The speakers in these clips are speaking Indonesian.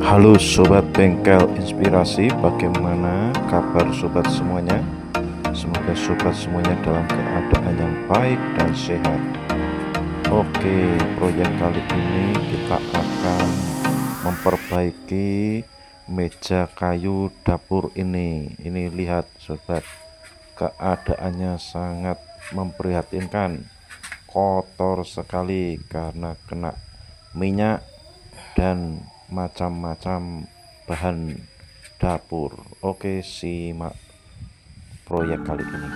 Halo Sobat Bengkel Inspirasi, bagaimana kabar Sobat semuanya? Semoga Sobat semuanya dalam keadaan yang baik dan sehat. Oke, proyek kali ini kita akan memperbaiki meja kayu dapur ini. Ini lihat Sobat, keadaannya sangat memprihatinkan, kotor sekali karena kena minyak dan macam-macam bahan dapur. Oke, simak proyek kali ini.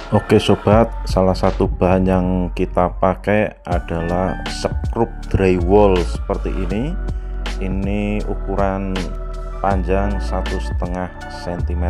Oke Sobat, salah satu bahan yang kita pakai adalah skrup drywall seperti ini. Ini ukuran panjang 1,5 cm.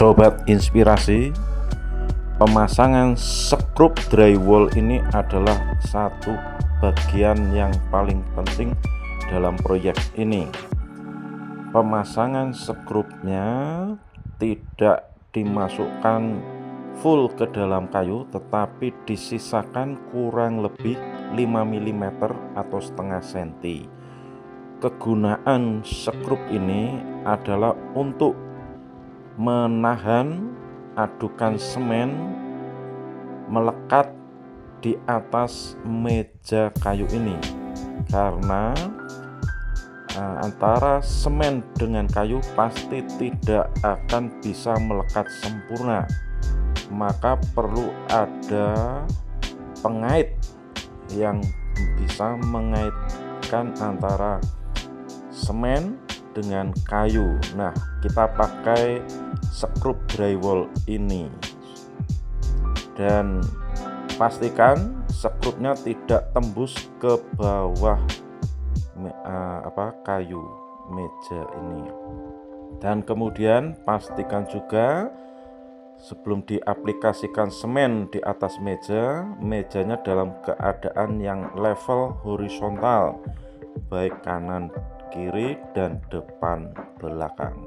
Sobat Inspirasi, pemasangan skrup drywall ini adalah satu bagian yang paling penting dalam proyek ini. Pemasangan skrupnya tidak dimasukkan full ke dalam kayu, tetapi disisakan kurang lebih 5 mm atau setengah senti. Kegunaan skrup ini adalah untuk menahan adukan semen melekat di atas meja kayu ini, karena antara semen dengan kayu pasti tidak akan bisa melekat sempurna, maka perlu ada pengait yang bisa mengaitkan antara semen dengan kayu. Nah, kita pakai skrup drywall ini, dan pastikan skrupnya tidak tembus ke bawah kayu meja ini. Dan kemudian pastikan juga sebelum diaplikasikan semen di atas meja, mejanya dalam keadaan yang level horizontal, baik kanan kiri dan depan belakang.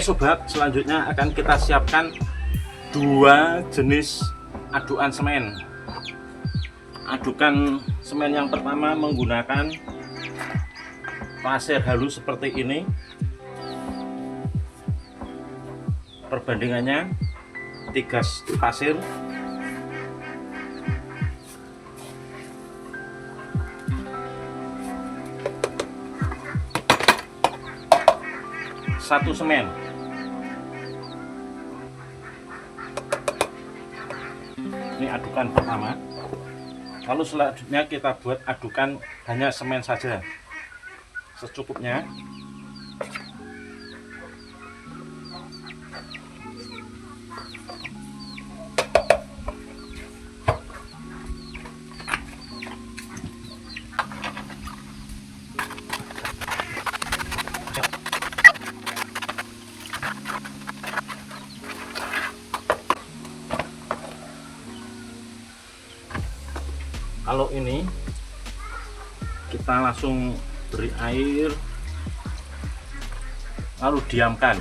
sobat, selanjutnya akan kita siapkan dua jenis adukan semen. Adukan semen yang pertama menggunakan pasir halus seperti ini. Perbandingannya 3 pasir. Satu semen. Ini adukan pertama. Lalu selanjutnya kita buat adukan hanya semen saja, secukupnya. Kalau ini kita langsung beri air lalu diamkan.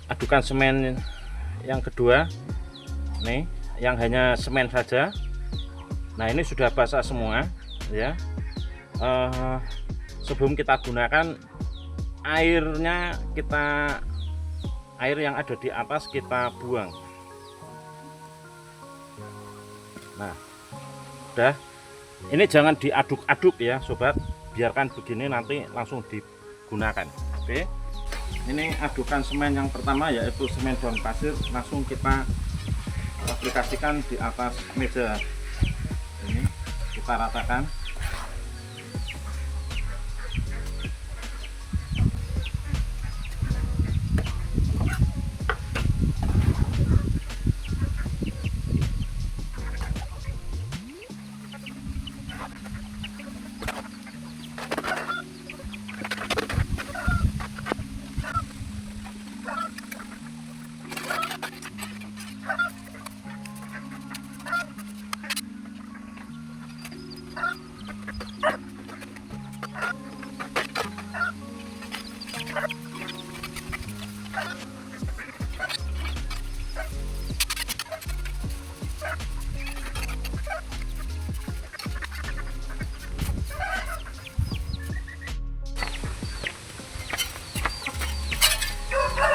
Adukan semen yang kedua nih, yang hanya semen saja. Nah, ini sudah basah semua ya. Sebelum kita gunakan airnya, air yang ada di atas kita buang. Nah, udah, ini jangan diaduk-aduk ya sobat, biarkan begini nanti langsung digunakan. Oke, ini adukan semen yang pertama yaitu semen daun pasir, langsung kita aplikasikan di atas meja. Ini kita ratakan.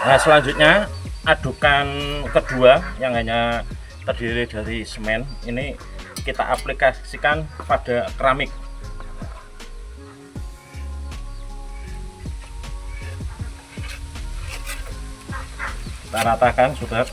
Nah, selanjutnya adukan kedua yang hanya terdiri dari semen ini kita aplikasikan pada keramik. Kita ratakan sobat.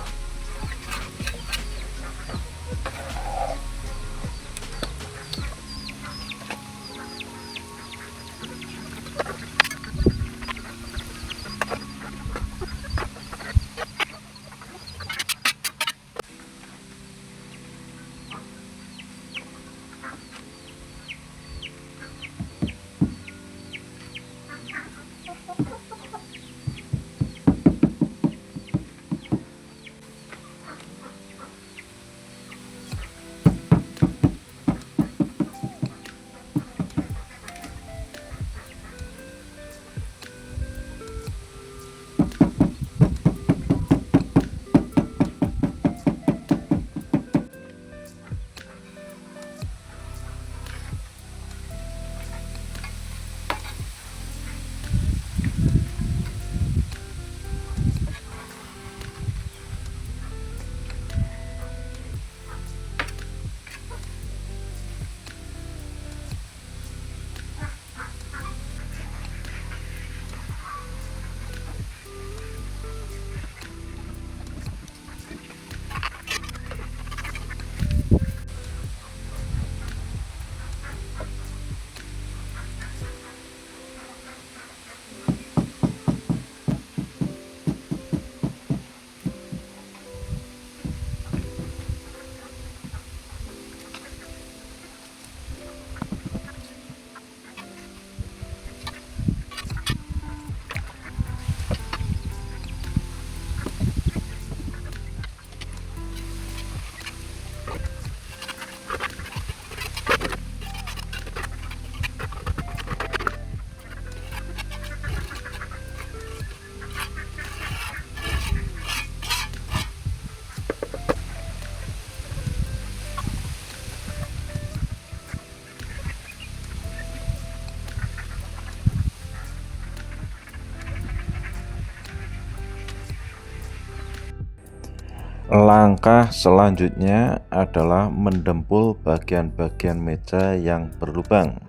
Langkah selanjutnya adalah mendempul bagian-bagian meja yang berlubang.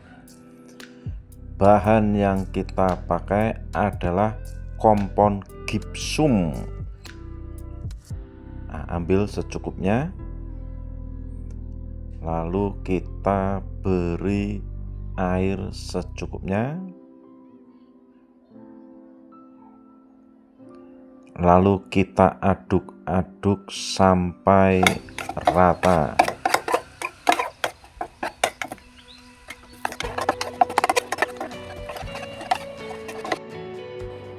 Bahan yang kita pakai adalah kompon gipsum. Nah, ambil secukupnya, lalu kita beri air secukupnya, lalu kita aduk-aduk sampai rata.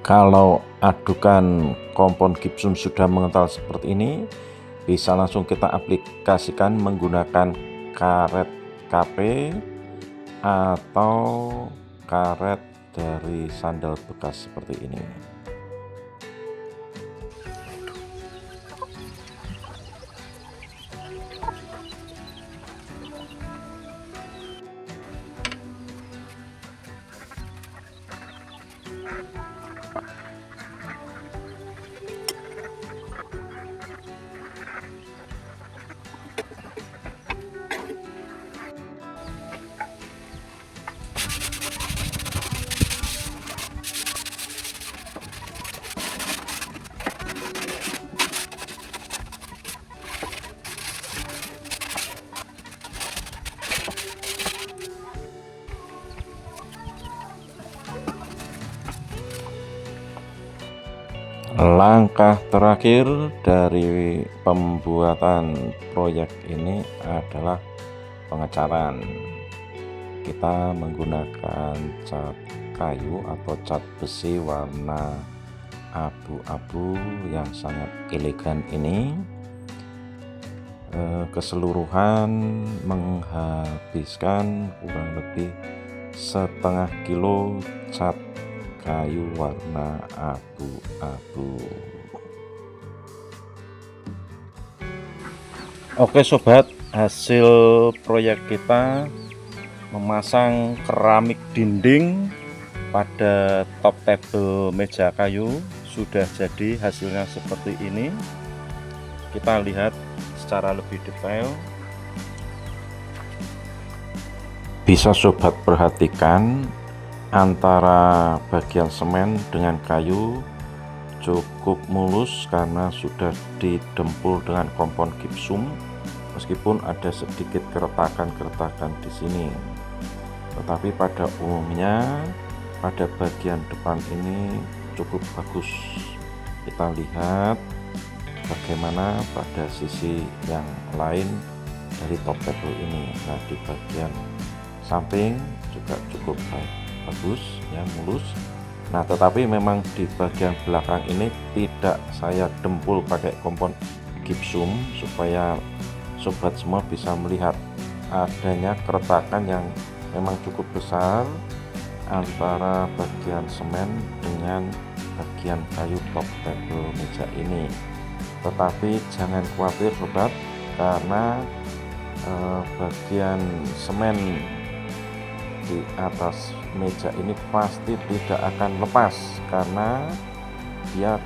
Kalau adukan kompon gipsum sudah mengental seperti ini, bisa langsung kita aplikasikan menggunakan karet KP atau karet dari sandal bekas seperti ini. Langkah terakhir dari pembuatan proyek ini adalah pengecaran. Kita menggunakan cat kayu atau cat besi warna abu-abu yang sangat elegan ini. Keseluruhan menghabiskan kurang lebih setengah kilo cat kayu warna abu-abu. Oke sobat, hasil proyek kita memasang keramik dinding pada top table meja kayu sudah jadi. Hasilnya seperti ini. Kita lihat secara lebih detail. Bisa sobat perhatikan antara bagian semen dengan kayu cukup mulus karena sudah didempul dengan kompon gipsum, meskipun ada sedikit keretakan-keretakan di sini. Tetapi pada umumnya pada bagian depan ini cukup bagus. Kita lihat bagaimana pada sisi yang lain dari top table ini. Nah, di bagian samping juga cukup bagus ya, mulus. Nah, tetapi memang di bagian belakang ini tidak saya dempul pakai kompon gipsum supaya sobat semua bisa melihat adanya keretakan yang memang cukup besar antara bagian semen dengan bagian kayu top table meja ini. Tetapi jangan khawatir sobat, karena bagian semen di atas meja ini pasti tidak akan lepas karena dia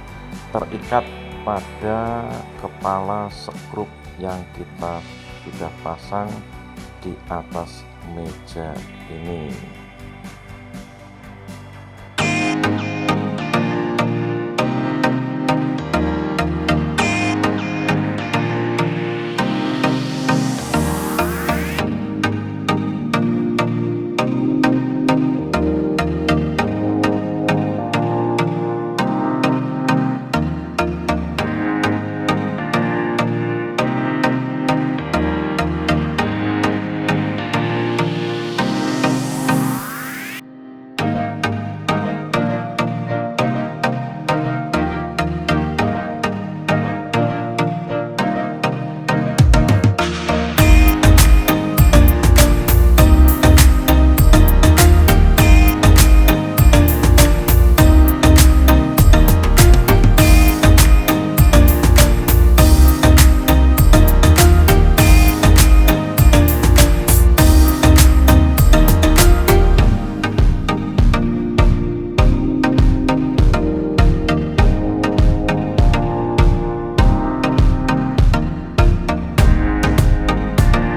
terikat pada kepala skrup yang kita sudah pasang di atas meja ini.